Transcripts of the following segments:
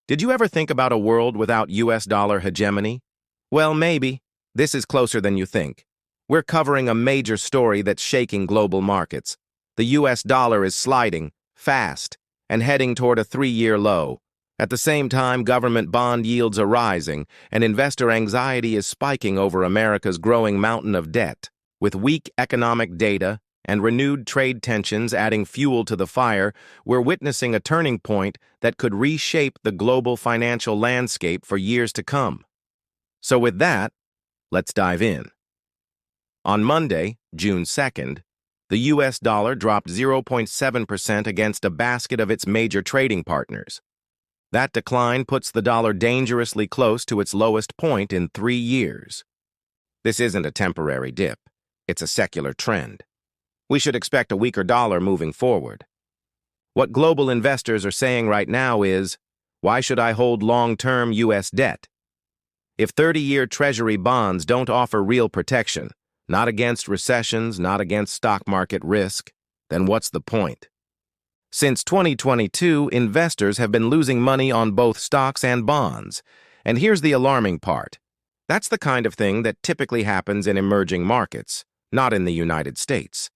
Did you ever think about a world without US dollar hegemony? Well, maybe. This is closer than you think. We're covering a major story that's shaking global markets. The US dollar is sliding, fast, and heading toward a 3-year low. At the same time, government bond yields are rising, and investor anxiety is spiking over America's growing mountain of debt. With weak economic data and renewed trade tensions adding fuel to the fire, we're witnessing a turning point that could reshape the global financial landscape for years to come. So with that, let's dive in. On Monday, June 2nd, the US dollar dropped 0.7% against a basket of its major trading partners. That decline puts the dollar dangerously close to its lowest point in 3 years. This isn't a temporary dip. It's a secular trend. We should expect a weaker dollar moving forward. What global investors are saying right now is, why should I hold long-term U.S. debt? If 30-year Treasury bonds don't offer real protection, not against recessions, not against stock market risk, then what's the point? Since 2022, investors have been losing money on both stocks and bonds. And here's the alarming part. That's the kind of thing that typically happens in emerging markets, not in the United States.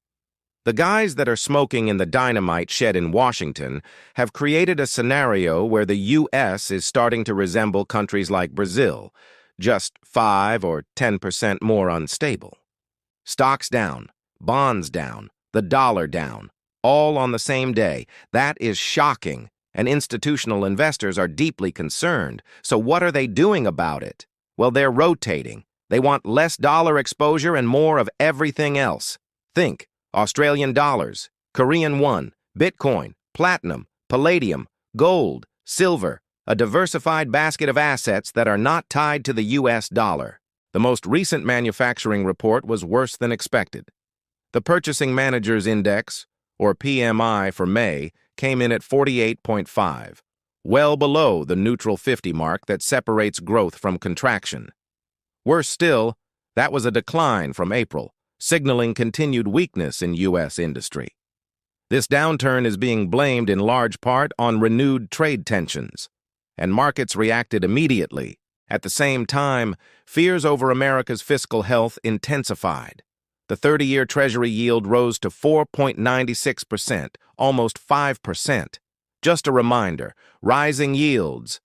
The guys that are smoking in the dynamite shed in Washington have created a scenario where the U.S. is starting to resemble countries like Brazil, just 5 or 10% more unstable. Stocks down, bonds down, the dollar down, all on the same day. That is shocking, and institutional investors are deeply concerned. So what are they doing about it? Well, they're rotating. They want less dollar exposure and more of everything else. Think Australian dollars, Korean won, Bitcoin, platinum, palladium, gold, silver, a diversified basket of assets that are not tied to the US dollar. The most recent manufacturing report was worse than expected. The Purchasing Managers Index, or PMI for May, came in at 48.5, well below the neutral 50 mark that separates growth from contraction. Worse still, that was a decline from April, signaling continued weakness in U.S. industry. This downturn is being blamed in large part on renewed trade tensions, and markets reacted immediately. At the same time, fears over America's fiscal health intensified. The 30-year Treasury yield rose to 4.96%, almost 5%. Just a reminder, rising yields,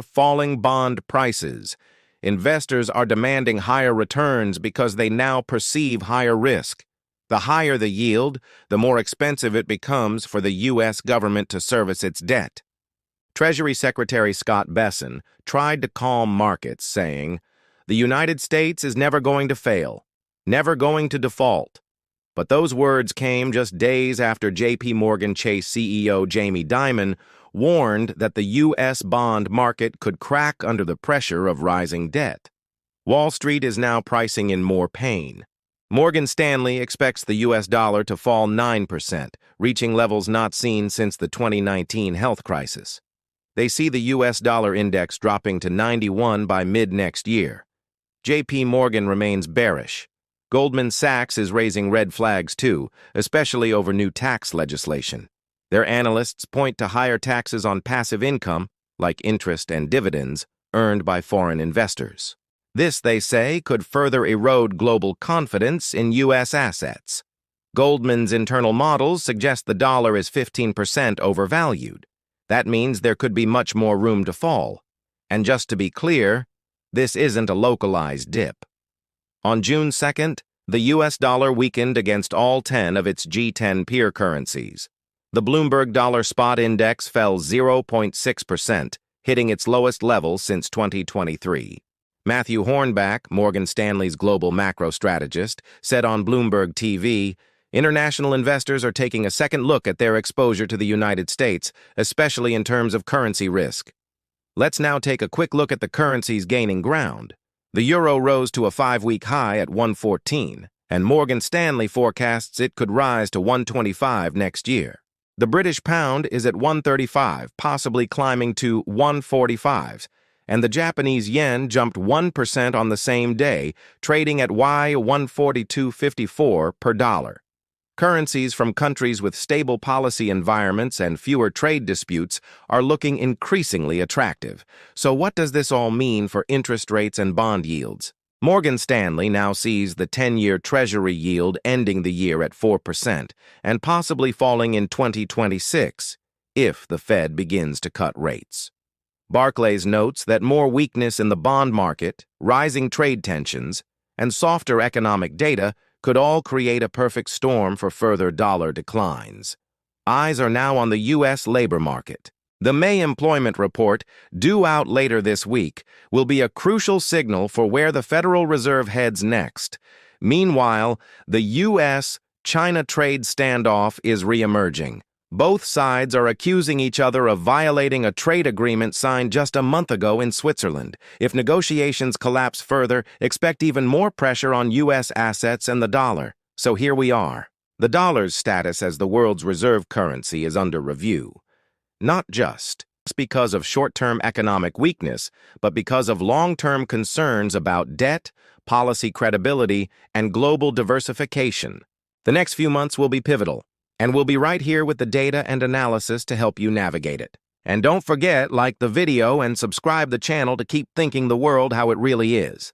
falling bond prices. Investors are demanding higher returns because they now perceive higher risk. The higher the yield, the more expensive it becomes for the U.S. government to service its debt. Treasury Secretary Scott Bessent tried to calm markets, saying, "The United States is never going to fail, never going to default." But those words came just days after JPMorgan Chase CEO Jamie Dimon warned that the U.S. bond market could crack under the pressure of rising debt. Wall Street is now pricing in more pain. Morgan Stanley expects the U.S. dollar to fall 9%, reaching levels not seen since the 2019 health crisis. They see the U.S. dollar index dropping to 91 by mid-next year. JPMorgan remains bearish. Goldman Sachs is raising red flags too, especially over new tax legislation. Their analysts point to higher taxes on passive income, like interest and dividends, earned by foreign investors. This, they say, could further erode global confidence in U.S. assets. Goldman's internal models suggest the dollar is 15% overvalued. That means there could be much more room to fall. And just to be clear, this isn't a localized dip. On June 2nd, the U.S. dollar weakened against all 10 of its G10 peer currencies. The Bloomberg Dollar Spot Index fell 0.6%, hitting its lowest level since 2023. Matthew Hornback, Morgan Stanley's global macro strategist, said on Bloomberg TV, "International investors are taking a second look at their exposure to the United States, especially in terms of currency risk." Let's now take a quick look at the currencies gaining ground. The euro rose to a 5-week high at 114, and Morgan Stanley forecasts it could rise to 125 next year. The British pound is at 135, possibly climbing to 145, and the Japanese yen jumped 1% on the same day, trading at Y142.54 per dollar. Currencies from countries with stable policy environments and fewer trade disputes are looking increasingly attractive. So what does this all mean for interest rates and bond yields? Morgan Stanley now sees the 10-year Treasury yield ending the year at 4% and possibly falling in 2026 if the Fed begins to cut rates. Barclays notes that more weakness in the bond market, rising trade tensions, and softer economic data could all create a perfect storm for further dollar declines. Eyes are now on the U.S. labor market. The May employment report, due out later this week, will be a crucial signal for where the Federal Reserve heads next. Meanwhile, the U.S.-China trade standoff is reemerging. Both sides are accusing each other of violating a trade agreement signed just a month ago in Switzerland. If negotiations collapse further, expect even more pressure on U.S. assets and the dollar. So here we are. The dollar's status as the world's reserve currency is under review. Not just because of short-term economic weakness, but because of long-term concerns about debt, policy credibility, and global diversification. The next few months will be pivotal. And we'll be right here with the data and analysis to help you navigate it. And don't forget, like the video and subscribe the channel to keep thinking the world how it really is.